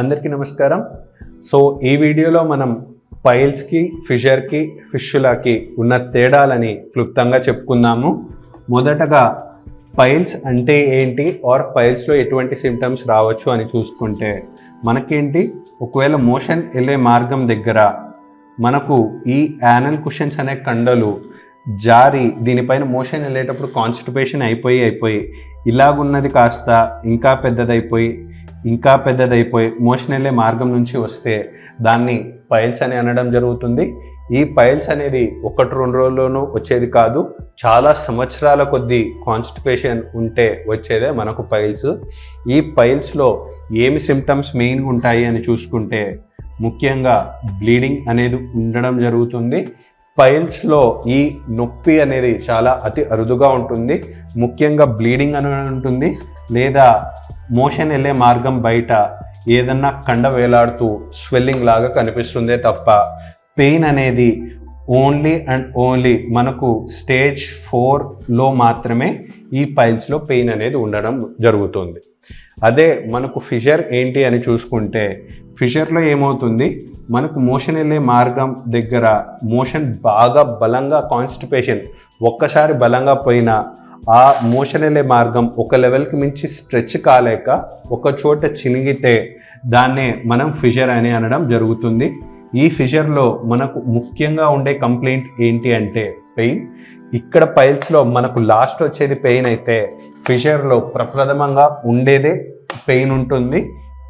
అందరికీ నమస్కారం. సో ఈ వీడియోలో మనం పైల్స్కి, ఫిషర్కి, ఫిష్యులాకి ఉన్న తేడాలని క్లుప్తంగా చెప్పుకుందాము. మొదటగా పైల్స్ అంటే ఏంటి, ఆర్ పైల్స్లో ఎటువంటి సిమ్టమ్స్ రావచ్చు అని చూసుకుంటే మనకేంటి, ఒకవేళ మోషన్ వెళ్ళే మార్గం దగ్గర మనకు ఈ యానల్ కుషన్స్ అనే కండలు జారి దీనిపైన మోషన్ వెళ్ళేటప్పుడు కాన్స్టిపేషన్ అయిపోయి ఇలాగున్నది కాస్త ఇంకా పెద్దదైపోయి మోషన్ వెళ్ళే మార్గం నుంచి వస్తే దాన్ని పైల్స్ అని అనడం జరుగుతుంది. ఈ పైల్స్ అనేది 1-2 రోజుల్లోనూ వచ్చేది కాదు, చాలా సంవత్సరాల కొద్దీ కాన్స్టిపేషన్ ఉంటే వచ్చేదే మనకు పైల్స్. ఈ పైల్స్లో ఏమి సిమ్టమ్స్ మెయిన్గా ఉంటాయి అని చూసుకుంటే ముఖ్యంగా బ్లీడింగ్ అనేది ఉండడం జరుగుతుంది. పైల్స్లో ఈ నొప్పి అనేది చాలా అతి అరుదుగా ఉంటుంది. ముఖ్యంగా బ్లీడింగ్ అనేది ఉంటుంది, లేదా మోషన్ వెళ్ళే మార్గం బయట ఏదన్నా కండ వేలాడుతూ స్వెల్లింగ్ లాగా కనిపిస్తుందే తప్ప పెయిన్ అనేది ఓన్లీ అండ్ ఓన్లీ మనకు స్టేజ్ 4లో మాత్రమే ఈ పైల్స్లో పెయిన్ అనేది ఉండడం జరుగుతుంది. అదే మనకు ఫిషర్ ఏంటి అని చూసుకుంటే ఫిషర్లో ఏమవుతుంది, మనకు మోషన్ వెళ్ళే మార్గం దగ్గర మోషన్ బాగా బలంగా కాన్స్టిపేషన్ ఒక్కసారి బలంగా పోయినా ఆ మోషన్ వెళ్ళే మార్గం ఒక లెవెల్కి మించి స్ట్రెచ్ కాలేక ఒక చోట చినిగితే దాన్నే మనం ఫిషర్ అని అనడం జరుగుతుంది. ఈ ఫిషర్లో మనకు ముఖ్యంగా ఉండే కంప్లైంట్ ఏంటి అంటే పెయిన్. ఇక్కడ పైల్స్లో మనకు లాస్ట్ వచ్చేది పెయిన్ అయితే ఫిషర్లో ప్రప్రథమంగా ఉండేదే పెయిన్ ఉంటుంది.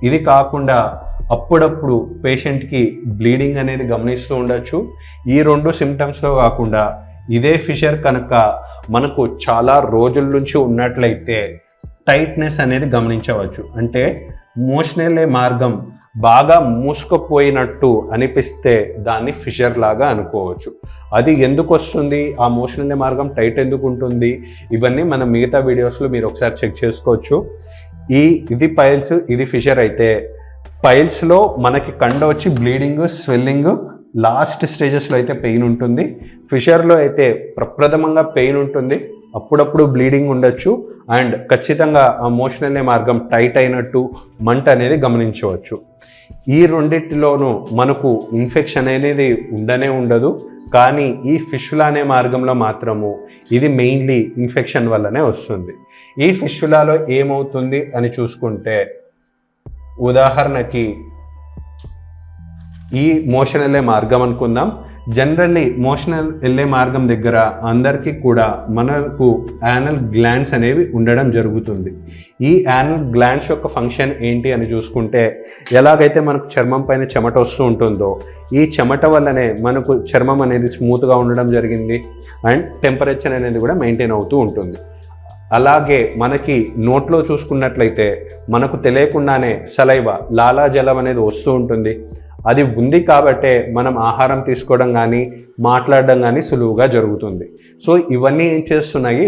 ఇది కాకుండా అప్పుడప్పుడు పేషెంట్కి బ్లీడింగ్ అనేది గమనిస్తూ ఉండొచ్చు. ఈ 2 సిమ్టమ్స్లో కాకుండా ఇదే ఫిషర్ కనుక మనకు చాలా రోజుల నుంచి ఉన్నట్లయితే టైట్నెస్ అనేది గమనించవచ్చు. అంటే మోషన్ వెళ్ళే మార్గం బాగా మూసుకుపోయినట్టు అనిపిస్తే దాన్ని ఫిషర్ లాగా అనుకోవచ్చు. అది ఎందుకు వస్తుంది, ఆ మోషన్ వెళ్ళే మార్గం టైట్ ఎందుకు ఉంటుంది, ఇవన్నీ మనం మిగతా వీడియోస్లో మీరు ఒకసారి చెక్ చేసుకోవచ్చు. ఇది పైల్స్, ఇది ఫిషర్ అయితే పైల్స్లో మనకి కండ వచ్చి బ్లీడింగ్, స్వెల్లింగ్ లాస్ట్ స్టేజెస్లో అయితే పెయిన్ ఉంటుంది. ఫిషర్లో అయితే ప్రప్రథమంగా పెయిన్ ఉంటుంది, అప్పుడప్పుడు బ్లీడింగ్ ఉండొచ్చు, అండ్ ఖచ్చితంగా ఆ మోషన్ వెళ్ళే మార్గం టైట్ అయినట్టు మంట అనేది గమనించవచ్చు. ఈ రెండింటిలోనూ మనకు ఇన్ఫెక్షన్ అనేది ఉండదు, కానీ ఈ ఫిష్యులా అనే మార్గంలో మాత్రము ఇది మెయిన్లీ ఇన్ఫెక్షన్ వల్లనే వస్తుంది. ఈ ఫిష్యులాలో ఏమవుతుంది అని చూసుకుంటే ఉదాహరణకి ఈ మోషన్ వెళ్ళే మార్గం అనుకుందాం. జనరల్లీ మోషన్ వెళ్ళే మార్గం దగ్గర అందరికీ కూడా మనకు యానల్ గ్లాండ్స్ అనేవి ఉండడం జరుగుతుంది. ఈ యానల్ గ్లాండ్స్ యొక్క ఫంక్షన్ ఏంటి అని చూసుకుంటే ఎలాగైతే మనకు చర్మం పైన చెమట వస్తూ ఉంటుందో ఈ చెమట వల్లనే మనకు చర్మం అనేది స్మూత్గా ఉండడం జరిగింది, అండ్ టెంపరేచర్ అనేది కూడా మెయింటైన్ అవుతూ ఉంటుంది. అలాగే మనకి నోట్లో చూసుకున్నట్లయితే మనకు తెలియకుండానే సలైవా, లాలాజలం అనేది వస్తూ ఉంటుంది. అది ఉంది కాబట్టే మనం ఆహారం తీసుకోవడం కానీ మాట్లాడడం కానీ సులువుగా జరుగుతుంది. సో ఇవన్నీ ఏం చేస్తున్నాయి,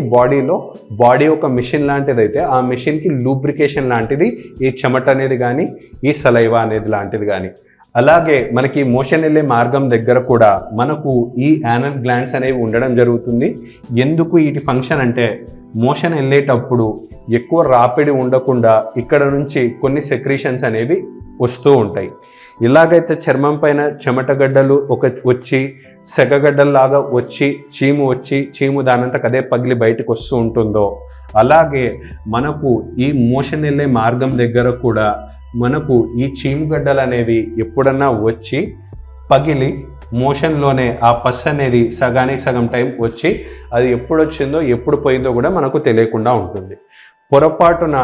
బాడీ ఒక మిషన్ లాంటిది అయితే ఆ మిషన్కి లూబ్రికేషన్ లాంటిది ఈ చెమట అనేది కానీ ఈ సలైవా అనేది లాంటిది కానీ. అలాగే మనకి మోషన్ వెళ్ళే మార్గం దగ్గర కూడా మనకు ఈ యానల్ గ్లాండ్స్ అనేవి ఉండడం జరుగుతుంది. ఎందుకు వీటి ఫంక్షన్ అంటే మోషన్ వెళ్ళేటప్పుడు ఎక్కువ రాపిడి ఉండకుండా ఇక్కడ నుంచి కొన్ని సెక్రీషన్స్ అనేవి వస్తూ ఉంటాయి. ఇలాగైతే చర్మం పైన చెమటగడ్డలు వచ్చి సెగగడ్డల్లాగా వచ్చి చీము దానంతకు అదే పగిలి బయటకు వస్తూ ఉంటుందో అలాగే మనకు ఈ మోషన్ వెళ్ళే మార్గం దగ్గర కూడా మనకు ఈ చీముగడ్డలు అనేవి ఎప్పుడన్నా వచ్చి పగిలి మోషన్లోనే ఆ పస్ అనేది సగానికి సగం టైం వచ్చి అది ఎప్పుడు వచ్చిందో ఎప్పుడు పోయిందో కూడా మనకు తెలియకుండా ఉంటుంది. పొరపాటున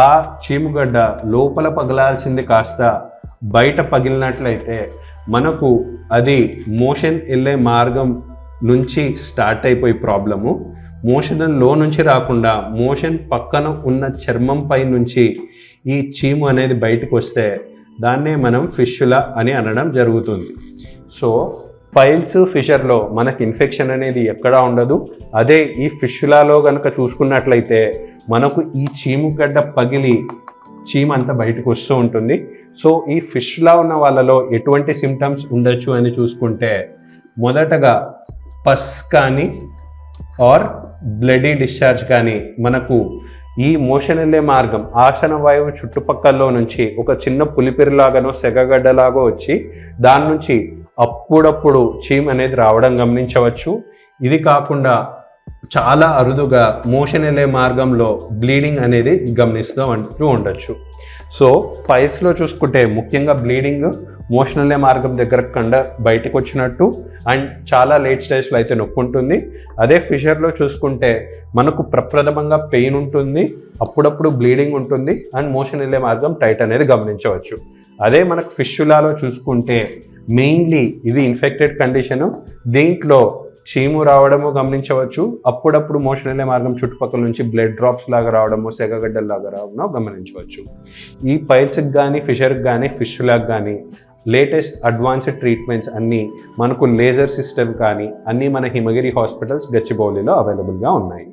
ఆ చీముగడ్డ లోపల పగలాల్సింది కాస్త బయట పగిలినట్లయితే మనకు అది మోషన్ వెళ్ళే మార్గం నుంచి స్టార్ట్ అయిపోయి ప్రాబ్లము మోషన్లో నుంచి రాకుండా మోషన్ పక్కన ఉన్న చర్మం పై నుంచి ఈ చీము అనేది బయటకు వస్తే దాన్నే మనం ఫిష్యులా అని అనడం జరుగుతుంది. సో పైల్స్, ఫిషర్లో మనకి ఇన్ఫెక్షన్ అనేది ఎక్కడా ఉండదు. అదే ఈ ఫిష్యులాలో కనుక చూసుకున్నట్లయితే మనకు ఈ చీముగడ్డ పగిలి చీమ అంతా బయటకు వస్తూ ఉంటుంది. సో ఈ ఫిష్లా ఉన్న వాళ్ళలో ఎటువంటి సిమ్టమ్స్ ఉండొచ్చు అని చూసుకుంటే మొదటగా పస్ కానీ ఆర్ బ్లడీ డిశ్చార్జ్ కానీ మనకు ఈ మోషన్ వెళ్ళే మార్గం ఆసన వాయువు చుట్టుపక్కల నుంచి ఒక చిన్న పులిపిరిలాగానో సెగగడ్డలాగో వచ్చి దాని నుంచి అప్పుడప్పుడు చీమ్ అనేది రావడం గమనించవచ్చు. ఇది కాకుండా చాలా అరుదుగా మోషన్ వెళ్ళే మార్గంలో బ్లీడింగ్ అనేది గమనిస్తూ ఉండొచ్చు. సో పైల్స్లో చూసుకుంటే ముఖ్యంగా బ్లీడింగ్ మోషన్ వెళ్ళే మార్గం దగ్గర బయటకు వచ్చినట్టు అండ్ చాలా లేట్ స్టేజ్లో అయితే నొప్పి ఉంటుంది. అదే ఫిషర్లో చూసుకుంటే మనకు ప్రప్రథమంగా పెయిన్ ఉంటుంది, అప్పుడప్పుడు బ్లీడింగ్ ఉంటుంది అండ్ మోషన్ వెళ్ళే మార్గం టైట్ అనేది గమనించవచ్చు. అదే మనకు ఫిష్యులాలో చూసుకుంటే మెయిన్లీ ఇది ఇన్ఫెక్టెడ్ కండిషను, దీంట్లో చీము రావడము గమనించవచ్చు, అప్పుడప్పుడు మోషన్ వెళ్ళే మార్గం చుట్టుపక్కల నుంచి బ్లడ్ డ్రాప్స్ లాగా రావడము, సెగగడ్డల్లాగా రావడము గమనించవచ్చు. ఈ పైల్స్కి కానీ ఫిషర్కి కానీ ఫిష్యులాకి కానీ లేటెస్ట్ అడ్వాన్స్డ్ ట్రీట్మెంట్స్ అన్నీ మనకు లేజర్ సిస్టమ్ కానీ అన్నీ మన హిమగిరి హాస్పిటల్స్ గచ్చిబౌలిలో అవైలబుల్గా ఉన్నాయి.